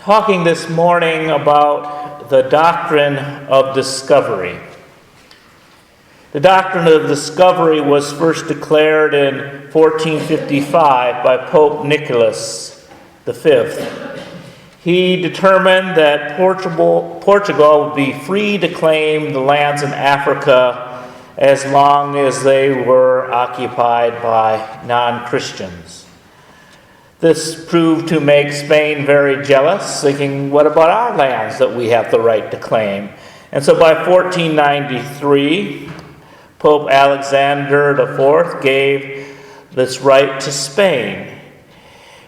talking this morning about the Doctrine of Discovery. The Doctrine of Discovery was first declared in 1455 by Pope Nicholas V. He determined that Portugal would be free to claim the lands in Africa as long as they were occupied by non-Christians. This proved to make Spain very jealous, thinking, what about our lands that we have the right to claim? And so by 1493, Pope Alexander IV gave this right to Spain.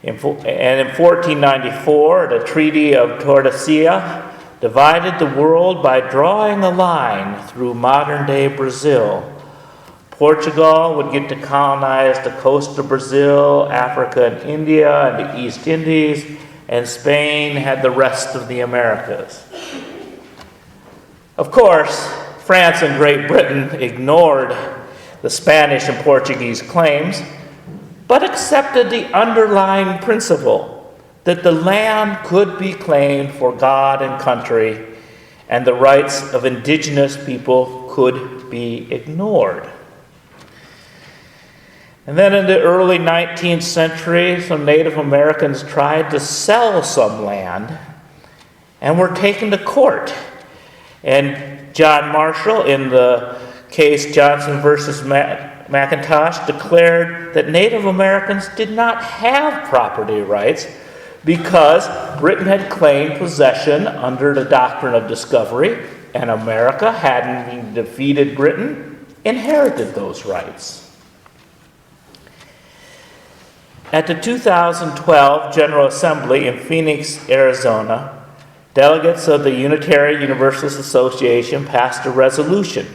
And in 1494, the Treaty of Tordesillas divided the world by drawing a line through modern-day Brazil. Portugal would get to colonize the coast of Brazil, Africa and India, and the East Indies, and Spain had the rest of the Americas. Of course, France and Great Britain ignored the Spanish and Portuguese claims, but accepted the underlying principle that the land could be claimed for God and country, and the rights of indigenous people could be ignored. And then in the early 19th century, some Native Americans tried to sell some land and were taken to court. And John Marshall, in the case Johnson versus McIntosh, declared that Native Americans did not have property rights because Britain had claimed possession under the Doctrine of Discovery, and America, having defeated Britain, inherited those rights. At the 2012 General Assembly in Phoenix, Arizona, delegates of the Unitarian Universalist Association passed a resolution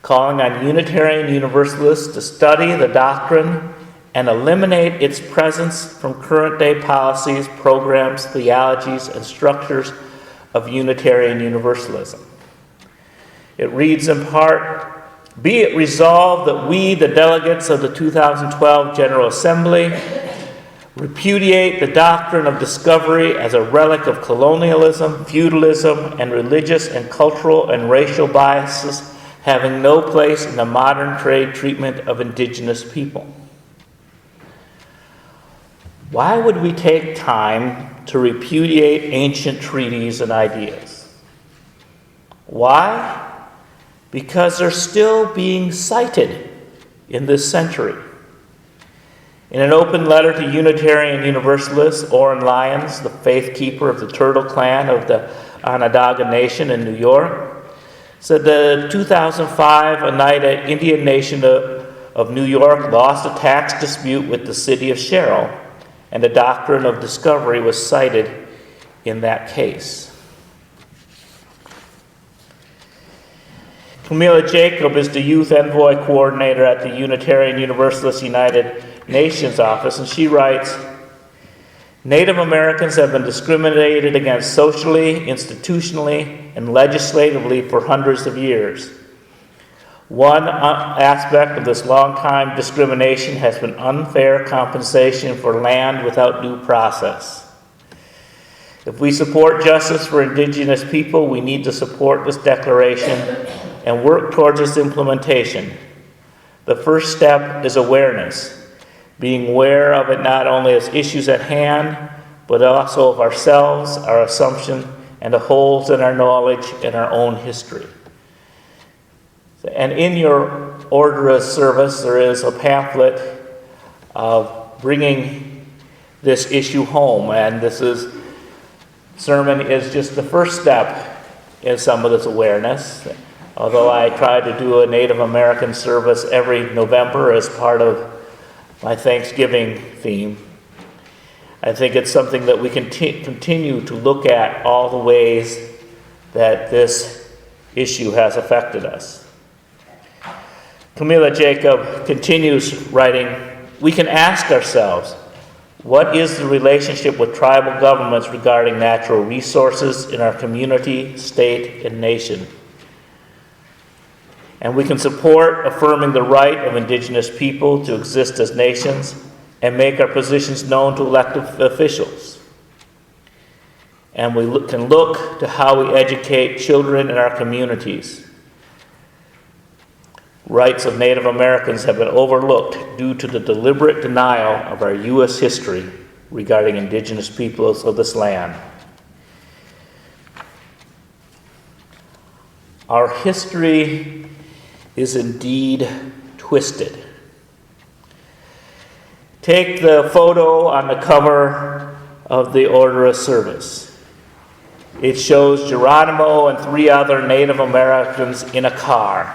calling on Unitarian Universalists to study the doctrine and eliminate its presence from current-day policies, programs, theologies, and structures of Unitarian Universalism. It reads in part, "Be it resolved that we, the delegates of the 2012 General Assembly, repudiate the doctrine of discovery as a relic of colonialism, feudalism, and religious and cultural and racial biases having no place in the modern trade treatment of indigenous people." Why would we take time to repudiate ancient treaties and ideas? Why? Because they're still being cited in this century. In an open letter to Unitarian Universalists, Orrin Lyons, the faith keeper of the Turtle Clan of the Onondaga Nation in New York, said the 2005 Oneida Indian Nation of New York lost a tax dispute with the city of Sherrill, and the Doctrine of Discovery was cited in that case. Camila Jacob is the Youth Envoy Coordinator at the Unitarian Universalist United Nations Office, and she writes, "Native Americans have been discriminated against socially, institutionally, and legislatively for hundreds of years. One aspect of this long-time discrimination has been unfair compensation for land without due process. If we support justice for indigenous people, we need to support this declaration and work towards its implementation. The first step is awareness, being aware of it not only as issues at hand, but also of ourselves, our assumptions, and the holes in our knowledge and our own history." And in your order of service, there is a pamphlet of bringing this issue home. And sermon is just the first step in some of this awareness. Although I try to do a Native American service every November as part of my Thanksgiving theme, I think it's something that we can continue to look at all the ways that this issue has affected us. Camila Jacob continues writing, "We can ask ourselves, what is the relationship with tribal governments regarding natural resources in our community, state, and nation? And we can support affirming the right of indigenous people to exist as nations and make our positions known to elected officials. and we can look to how we educate children in our communities. Rights of Native Americans have been overlooked due to the deliberate denial of our U.S. history regarding indigenous peoples of this land. Our history is indeed twisted. Take the photo on the cover of the Order of Service. It shows Geronimo and 3 other Native Americans in a car.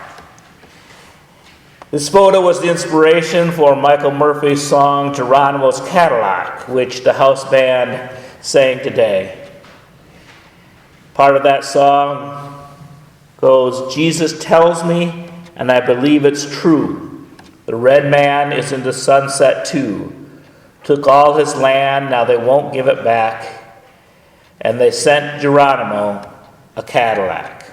This photo was the inspiration for Michael Murphy's song Geronimo's Cadillac, which the house band sang today. Part of that song goes, "Jesus tells me, and I believe it's true. The red man is in the sunset too. Took all his land, now they won't give it back. And they sent Geronimo a Cadillac."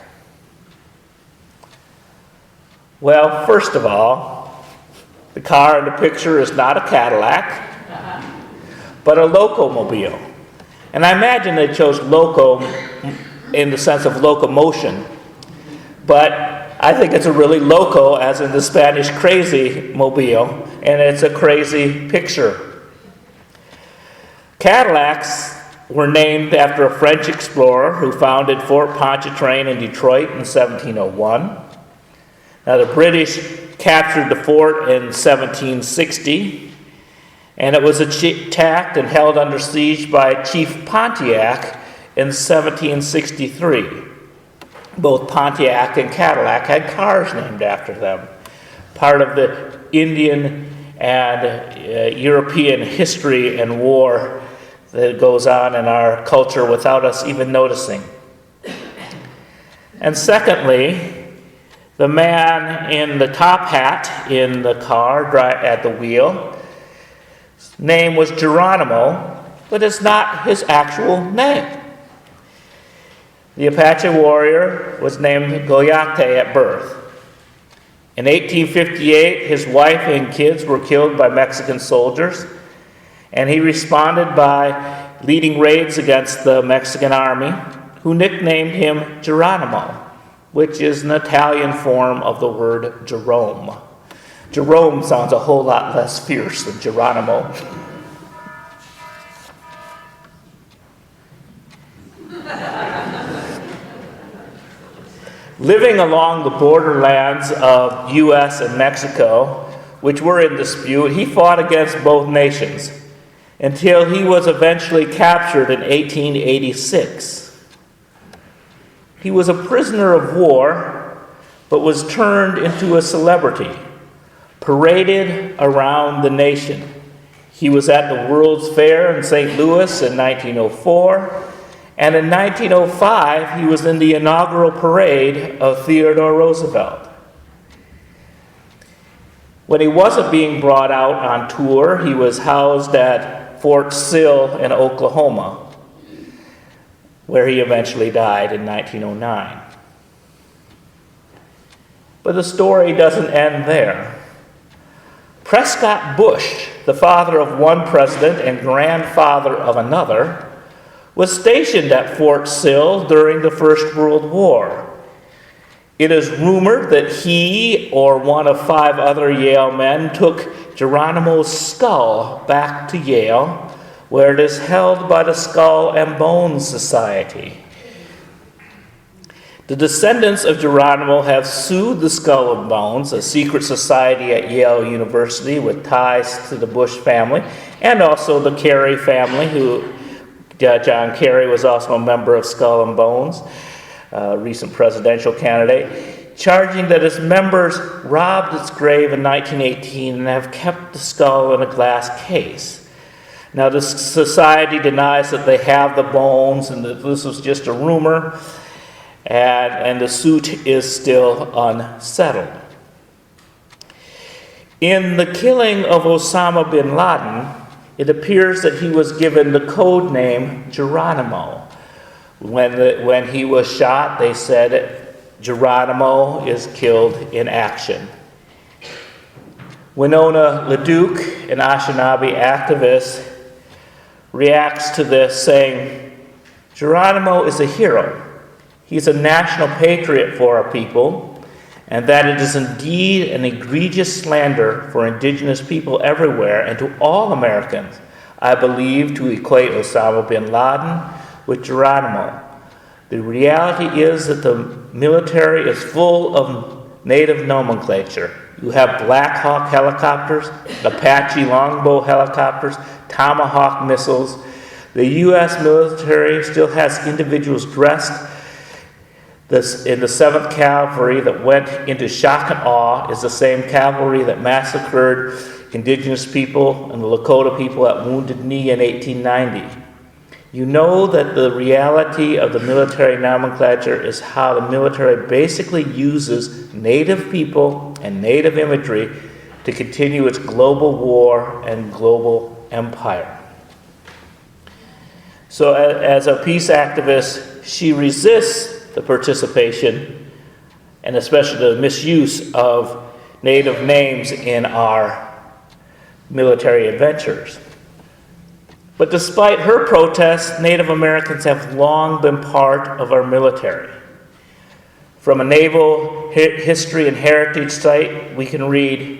Well, first of all, the car in the picture is not a Cadillac, but a locomobile. And I imagine they chose loco in the sense of locomotion, but I think it's a really loco, as in the Spanish crazy mobile, and it's a crazy picture. Cadillacs were named after a French explorer who founded Fort Pontchartrain in Detroit in 1701. Now, the British captured the fort in 1760, and it was attacked and held under siege by Chief Pontiac in 1763. Both Pontiac and Cadillac had cars named after them, part of the Indian and European history and war that goes on in our culture without us even noticing. And secondly, the man in the top hat in the car at the wheel, his name was Geronimo, but it's not his actual name. The Apache warrior was named Goyate at birth. In 1858, his wife and kids were killed by Mexican soldiers, and he responded by leading raids against the Mexican army, who nicknamed him Geronimo, which is an Italian form of the word Jerome. Jerome sounds a whole lot less fierce than Geronimo. Living along the borderlands of U.S. and Mexico, which were in dispute, he fought against both nations until he was eventually captured in 1886. He was a prisoner of war, but was turned into a celebrity, paraded around the nation. He was at the World's Fair in St. Louis in 1904, and in 1905 he was in the inaugural parade of Theodore Roosevelt. When he wasn't being brought out on tour, he was housed at Fort Sill in Oklahoma, where he eventually died in 1909. But the story doesn't end there. Prescott Bush, the father of one president and grandfather of another, was stationed at Fort Sill during the First World War. It is rumored that he or one of 5 other Yale men took Geronimo's skull back to Yale, where it is held by the Skull and Bones Society. The descendants of Geronimo have sued the Skull and Bones, a secret society at Yale University with ties to the Bush family, and also the Kerry family, who John Kerry was also a member of Skull and Bones, a recent presidential candidate, charging that its members robbed its grave in 1918 and have kept the skull in a glass case. Now, the society denies that they have the bones and that this was just a rumor, and the suit is still unsettled. In the killing of Osama bin Laden, it appears that he was given the code name Geronimo. When he was shot, they said, "Geronimo is killed in action." Winona LaDuke, an Anishinaabe activist, reacts to this saying, Geronimo is a hero. He's a national patriot for our people, and that it is indeed an egregious slander for indigenous people everywhere and to all Americans, I believe, to equate Osama bin Laden with Geronimo. The reality is that the military is full of native nomenclature. You have Black Hawk helicopters, Apache longbow helicopters, Tomahawk missiles. The U.S. military still has individuals dressed in the 7th Cavalry that went into shock and awe is the same cavalry that massacred indigenous people and the Lakota people at Wounded Knee in 1890. You know that the reality of the military nomenclature is how the military basically uses native people and native imagery to continue its global war and global empire. So as a peace activist, she resists the participation and especially the misuse of native names in our military adventures. But despite her protests, Native Americans have long been part of our military. From a naval history and heritage site, we can read,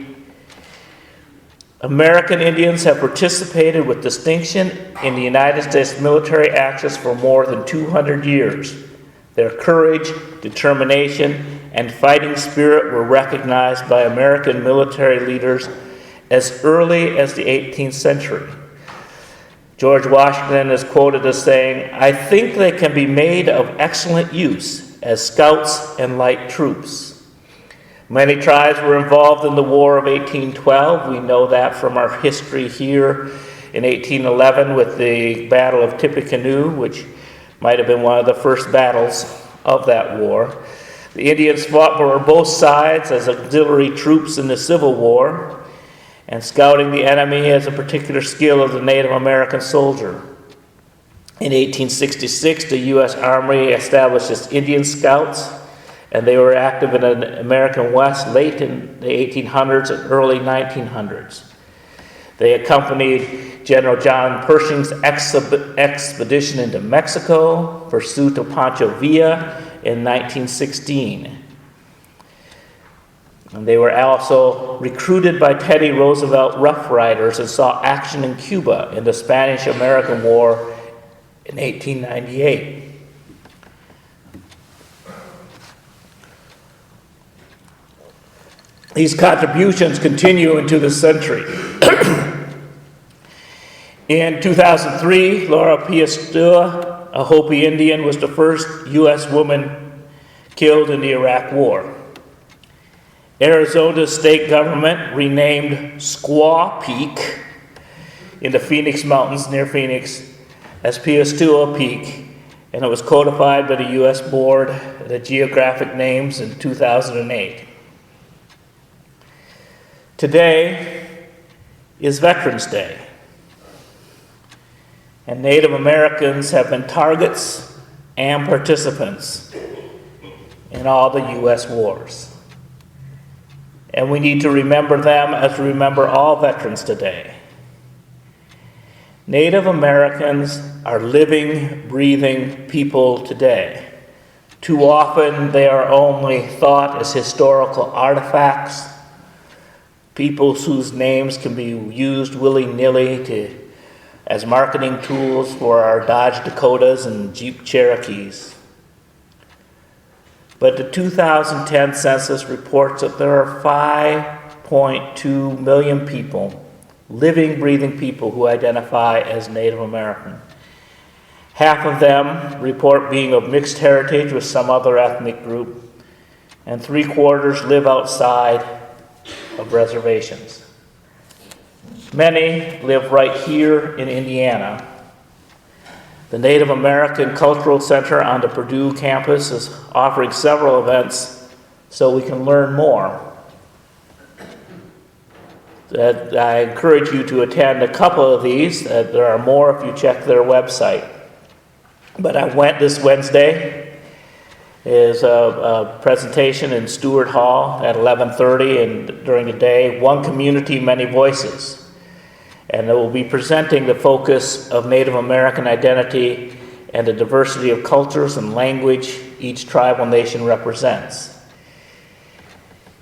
American Indians have participated with distinction in the United States military actions for more than 200 years. Their courage, determination, and fighting spirit were recognized by American military leaders as early as the 18th century. George Washington is quoted as saying, I think they can be made of excellent use as scouts and light troops. Many tribes were involved in the War of 1812. We know that from our history here in 1811 with the Battle of Tippecanoe, which might have been one of the first battles of that war. The Indians fought for both sides as auxiliary troops in the Civil War, and scouting the enemy as a particular skill of the Native American soldier. In 1866, the U.S. Army established its Indian Scouts, and they were active in the American West late in the 1800s and early 1900s. They accompanied General John Pershing's expedition into Mexico, pursuit of Pancho Villa in 1916. And they were also recruited by Teddy Roosevelt Rough Riders and saw action in Cuba in the Spanish-American War in 1898. These contributions continue into the century. In 2003, Laura Piastua, a Hopi Indian, was the first U.S. woman killed in the Iraq War. Arizona's state government renamed Squaw Peak in the Phoenix Mountains near Phoenix as Piastua Peak, and it was codified by the U.S. Board of Geographic Names in 2008. Today is Veterans Day, and Native Americans have been targets and participants in all the U.S. wars. And we need to remember them as we remember all veterans today. Native Americans are living, breathing people today. Too often they are only thought as historical artifacts, people whose names can be used willy-nilly as marketing tools for our Dodge Dakotas and Jeep Cherokees. But the 2010 census reports that there are 5.2 million people, living, breathing people, who identify as Native American. Half of them report being of mixed heritage with some other ethnic group, and 3/4 live outside of reservations. Many live right here in Indiana. The Native American Cultural Center on the Purdue campus is offering several events so we can learn more. I encourage you to attend a couple of these. There are more if you check their website. But I went this Wednesday. Is a presentation in Stewart Hall at 11:30, and during the day, One Community, Many Voices. And it will be presenting the focus of Native American identity and the diversity of cultures and language each tribal nation represents.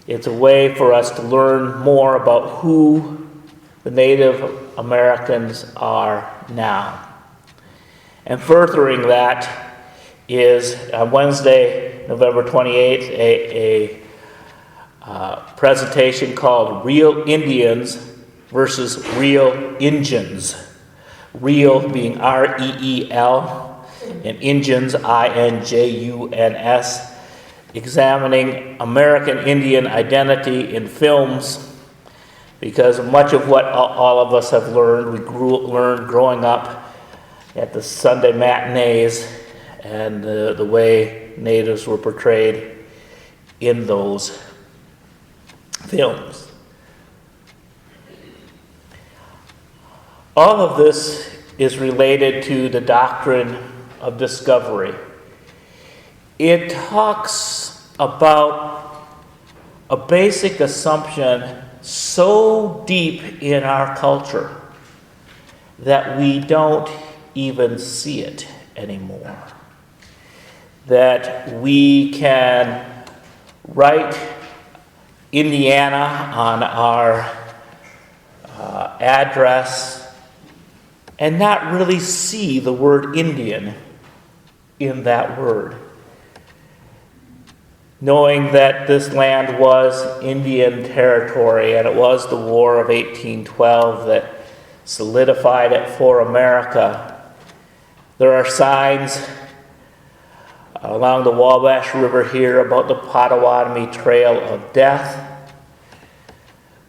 It's a way for us to learn more about who the Native Americans are now. And furthering that is on Wednesday, November 28th, a presentation called Real Indians versus Real Injuns. Real being R-E-E-L, and Injuns, I-N-J-U-N-S, examining American Indian identity in films, because much of what all of us have learned, we learned growing up at the Sunday matinees and the way natives were portrayed in those films. All of this is related to the doctrine of discovery. It talks about a basic assumption so deep in our culture that we don't even see it anymore. That we can write Indiana on our address and not really see the word Indian in that word. Knowing that this land was Indian territory, and it was the War of 1812 that solidified it for America. There are signs along the Wabash River here about the Potawatomi Trail of Death.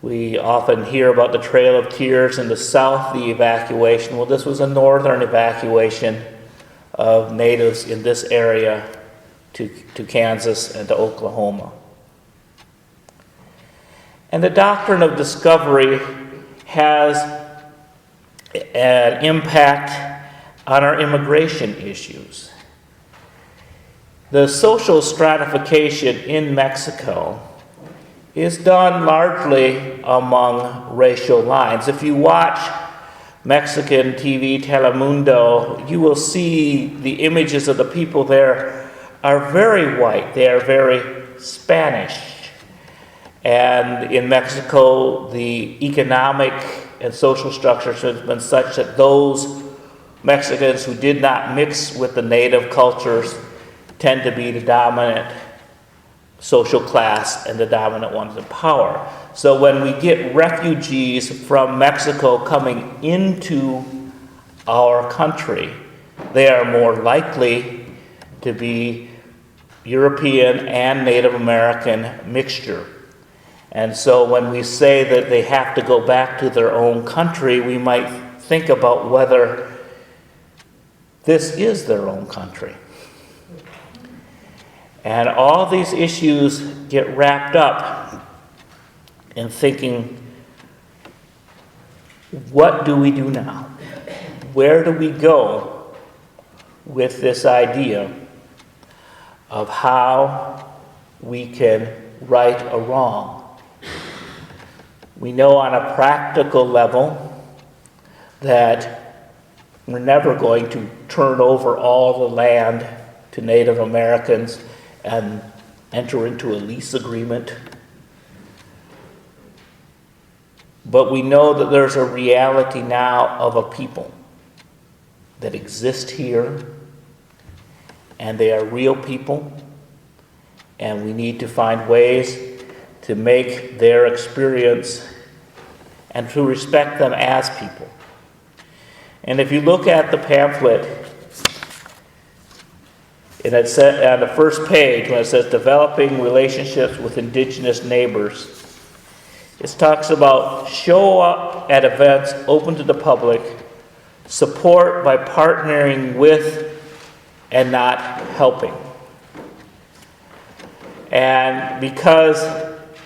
We often hear about the Trail of Tears in the south, the evacuation. Well, this was a northern evacuation of natives in this area to Kansas and to Oklahoma. And the doctrine of discovery has an impact on our immigration issues. The social stratification in Mexico is done largely among racial lines. If you watch Mexican TV, Telemundo, you will see the images of the people there are very white. They are very Spanish. And in Mexico, the economic and social structures have been such that those Mexicans who did not mix with the native cultures tend to be the dominant social class and the dominant ones in power. So when we get refugees from Mexico coming into our country, they are more likely to be European and Native American mixture. And so when we say that they have to go back to their own country, we might think about whether this is their own country. And all these issues get wrapped up in thinking, what do we do now? Where do we go with this idea of how we can right a wrong? We know on a practical level that we're never going to turn over all the land to Native Americans and enter into a lease agreement. But we know that there's a reality now of a people that exist here, and they are real people, and we need to find ways to make their experience and to respect them as people. And if you look at the pamphlet, and it said on the first page when it says developing relationships with indigenous neighbors, it talks about show up at events open to the public, support by partnering with and not helping. And because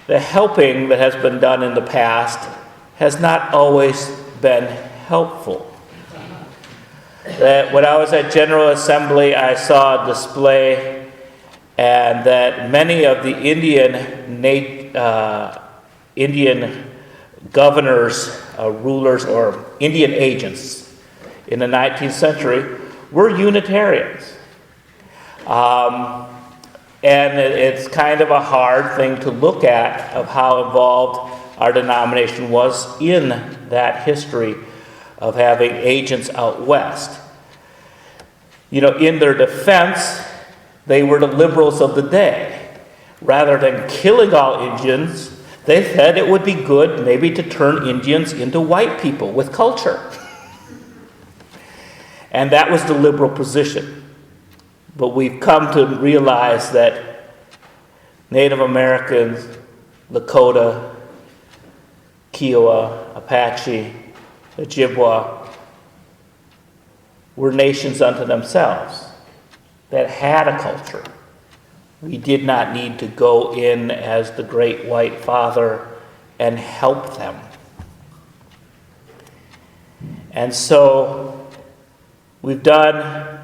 the helping that has been done in the past has not always been helpful. That when I was at General Assembly, I saw a display, and that many of the Indian governors, rulers, or Indian agents in the 19th century we're Unitarians. And it's kind of a hard thing to look at of how involved our denomination was in that history of having agents out west. In their defense, they were the liberals of the day. Rather than killing all Indians, they said it would be good maybe to turn Indians into white people with culture. And that was the liberal position. But we've come to realize that Native Americans, Lakota, Kiowa, Apache, Ojibwa were nations unto themselves that had a culture. We did not need to go in as the great white father and help them. And so we've done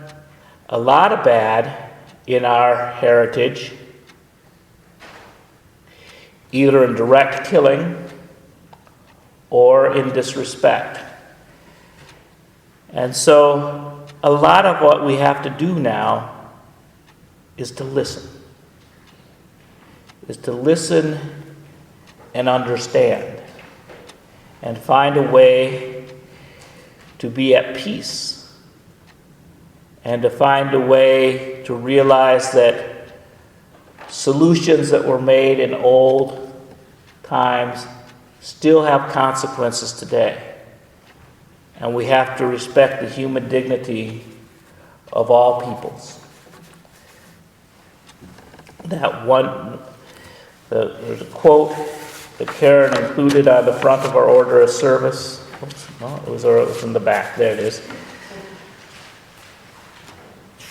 a lot of bad in our heritage, either in direct killing or in disrespect. And so a lot of what we have to do now is to listen. Is to listen and understand and find a way to be at peace and to find a way to realize that solutions that were made in old times still have consequences today. And we have to respect the human dignity of all peoples. There's a quote that Karen included on the front of our order of service. It was in the back. There it is.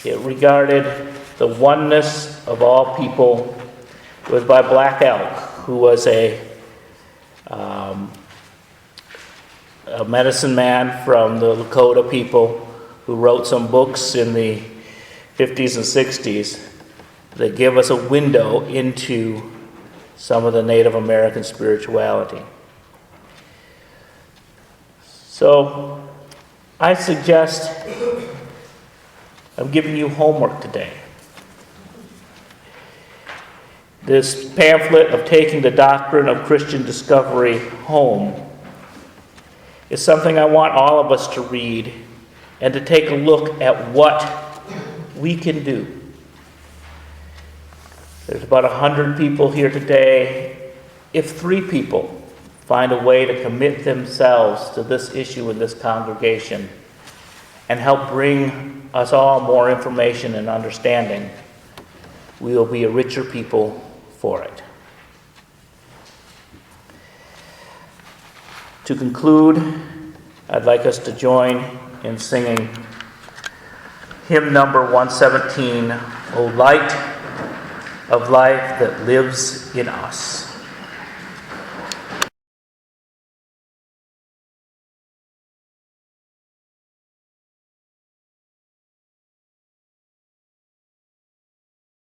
It regarded the oneness of all people. It was by Black Elk, who was a medicine man from the Lakota people who wrote some books in the 50s and 60s that give us a window into some of the Native American spirituality. So I suggest I'm giving you homework today. This pamphlet of Taking the Doctrine of Christian Discovery Home is something I want all of us to read and to take a look at what we can do. There's about 100 people here today. If 3 people find a way to commit themselves to this issue in this congregation and help bring us all more information and understanding, we will be a richer people for it. To conclude, I'd like us to join in singing hymn number 117, O Light of Life that lives in us.